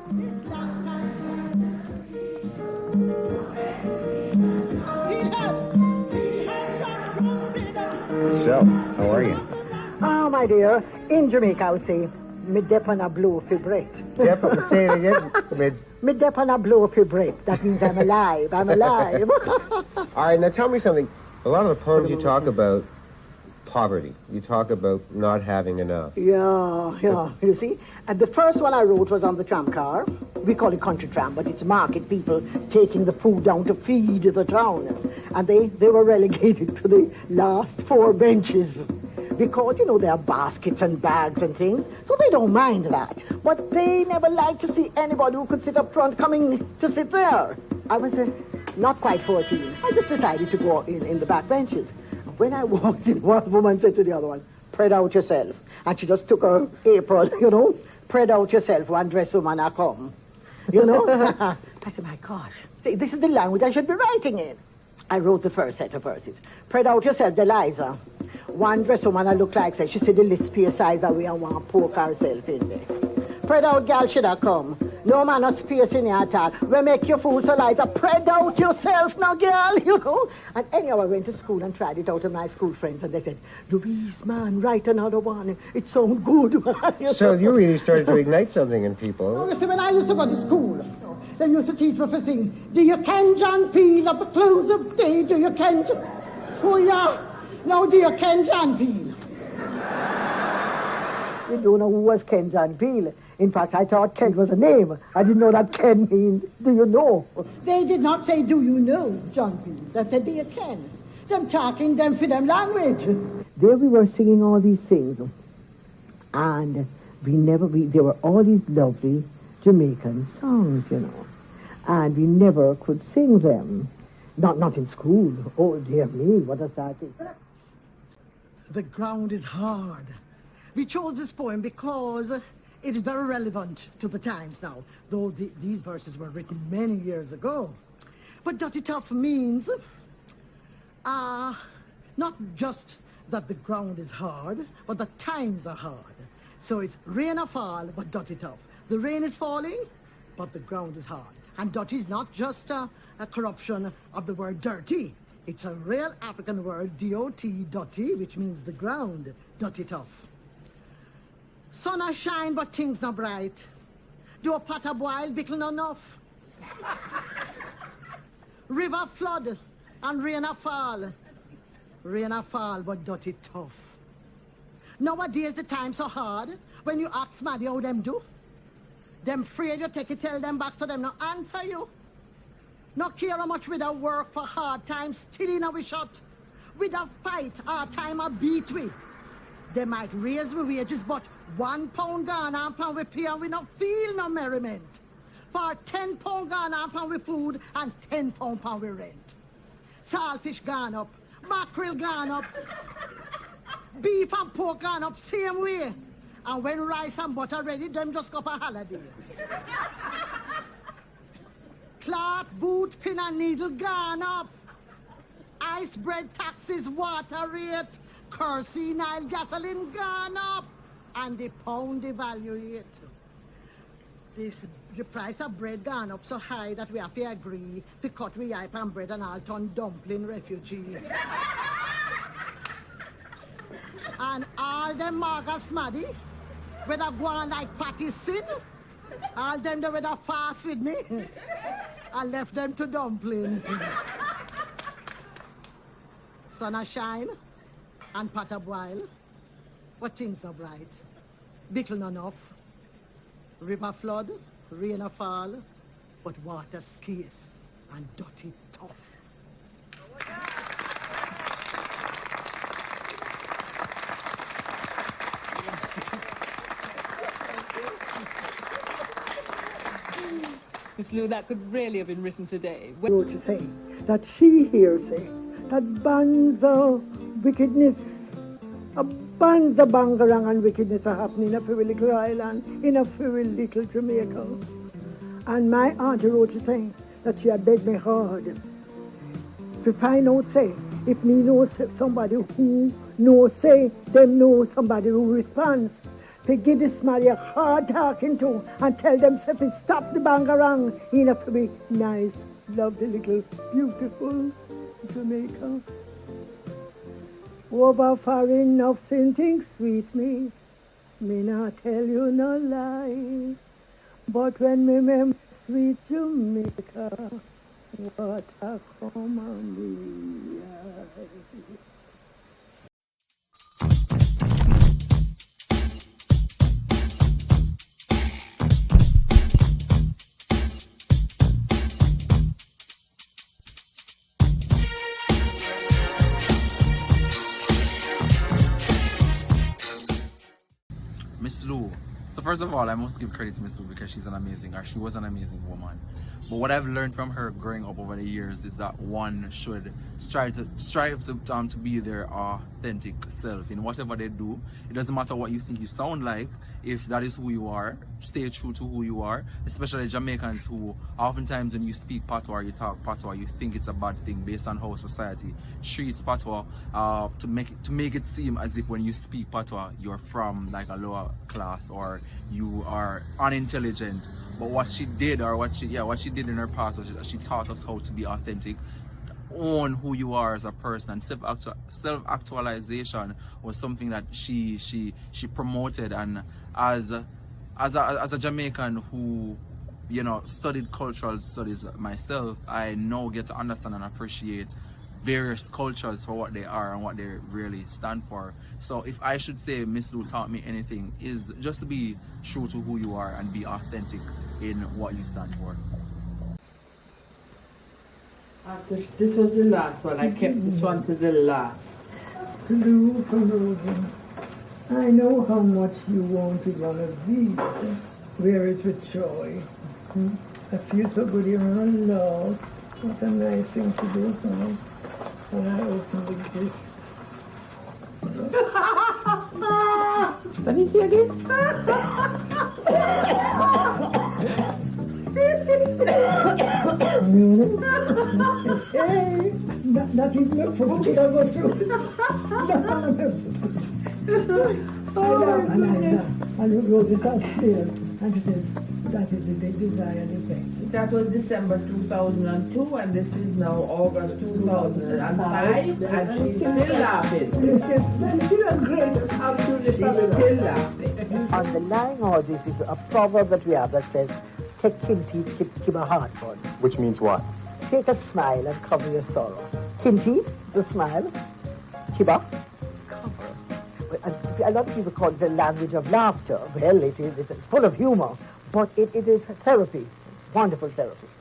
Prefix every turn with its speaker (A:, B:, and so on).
A: So, how are you?
B: Oh, my dear, in Jamaica, I would say, me dep on a blow fibrate.
A: Say it again.
B: Me dep on a blow fibrate. That means I'm alive. I'm alive.
A: All right, now tell me something. A lot of the poems you talk about poverty. You talk about not having enough.
B: Yeah. You see? And the first one I wrote was on the tram car. We call it country tram, but it's market people taking the food down to feed the town. And they were relegated to the last 4 benches. Because, there are baskets and bags and things, so they don't mind that. But they never liked to see anybody who could sit up front coming to sit there. I was not quite 14. I just decided to go in the back benches. When I walked in, one woman said to the other one, "Spread out yourself." And she just took her apron, "Spread out yourself, one dress woman I come." I said, my gosh, see, this is the language I should be writing in. I wrote the first set of verses. "Spread out yourself, Deliza. One dress woman I look like, say, she said the lispier size that we want to poke herself in there. Spread out, gal, should I come? No man, no space in here at all. We make your food so light, spread out yourself now, girl, And anyhow, I went to school and tried it out with my school friends, and they said, "Louise, man, write another one. It sounds good, man."
A: So you really started to ignite something in people.
B: Oh, you see, when I used to go to school, they used to teach me for sing, "Do you ken John Peel at the close of day? Do you ken Oh, yeah. Now, do you ken John Peel?" You don't know who was Ken John Peel. In fact, I thought Ken was a name. I didn't know that Ken means, "Do you know?" They did not say, "Do you know, John Peel?" They said, "Do you ken?" Them talking them for them language. There we were singing all these things. And there were all these lovely Jamaican songs, And we never could sing them. Not in school. Oh, dear me, what a sad thing. The ground is hard. We chose this poem because it is very relevant to the times now, though these verses were written many years ago. But Dutty Tuff means not just that the ground is hard, but the times are hard. So it's rain or fall, but Dutty Tuff. The rain is falling, but the ground is hard. And Dutty is not just a corruption of the word dirty. It's a real African word, D-O-T, Dutty, which means the ground, Dutty Tuff. Sun a shine, but things not bright. Do a pot a boil, bickle not enough. River flood, and rain a fall. Rain a fall, but Dutty Tuff. Nowadays, the time's so hard, when you ask Maddie how them do, them afraid you take it, tell them back, so them not answer you. Not care how much we da work for hard times, still in our shot. We da fight, hard time a beat we. They might raise we wages, but £1 gone and pound we pay, and we not feel no merriment. For £10 gone and pound we food, and £10 pound we rent. Saltfish gone up, mackerel gone up, beef and pork gone up same way. And when rice and butter ready, them just go for holiday. Cloth, boot, pin and needle gone up. Ice bread taxes, water rate, kerosene, oil, gasoline gone up. And the pound devaluate. The price of bread gone up so high that we have to agree to cut we hype and bread and all turn dumpling refugee. And all them maga smaddy, whether go on like fatty sin, all them they whether fast with me, I left them to dumpling. Sun a shine and pot a boil, but things not bright. Bickle not enough. River flood, rain a fall, but water scarce and Dutty Tuff.
C: Miss Lou, that could really have been written today.
B: Wrote to say that she hears say that banza wickedness, a banza bangarang and wickedness are happening in a very little island, in a very little Jamaica. And my auntie wrote to say that she had begged me hard to find out, say, if me know somebody who knows, say, them know somebody who responds. to give this man a hard talking to and tell them to stop the bangarang. Enough to be nice, lovely little, beautiful Jamaica. Over far enough sin things sweet me not tell you no lie. But when me remember sweet Jamaica, what a come on me.
D: Miss Lou. So first of all, I must give credit to Miss Lou because she was an amazing woman. But what I've learned from her growing up over the years is that one should strive to be their authentic self in whatever they do. It doesn't matter what you think you sound like. If that is who you are, stay true to who you are. Especially Jamaicans who oftentimes when you speak Patwa or you talk Patwa, you think it's a bad thing based on how society treats Patwa to make it seem as if when you speak Patwa, you're from like a lower class or you are unintelligent. But what she did in her past was she taught us how to be authentic, own who you are as a person, and self-actualization was something that she promoted. And as a Jamaican who studied cultural studies myself, I now get to understand and appreciate various cultures for what they are and what they really stand for. So if I should say Miss Lou taught me anything, is just to be true to who you are and be authentic in what you stand for.
E: This was the last one. I kept this one to the last.
B: To Lou from Rosen, I know how much you wanted one of these. Wear it with joy. I feel so good in my love. What a nice thing to do, huh? When I open the gift.
E: Let me see again.
B: Hey, not even a food I go through. I love. And Rosie sat there and she says, that is the desired effect.
E: That was December 2002 and this is now August 2005 and she's still laughing.
B: It's still a great absolutely
E: She's still laughing.
B: On the line or this is a proverb that we have that says, take kinty, keep a heart on.
A: Which means what?
B: Take a smile and cover your sorrow. Kinty, the smile. Kiba, cover. A lot of people call it the language of laughter. Well, it is. It's full of humor. But it is therapy. Wonderful therapy.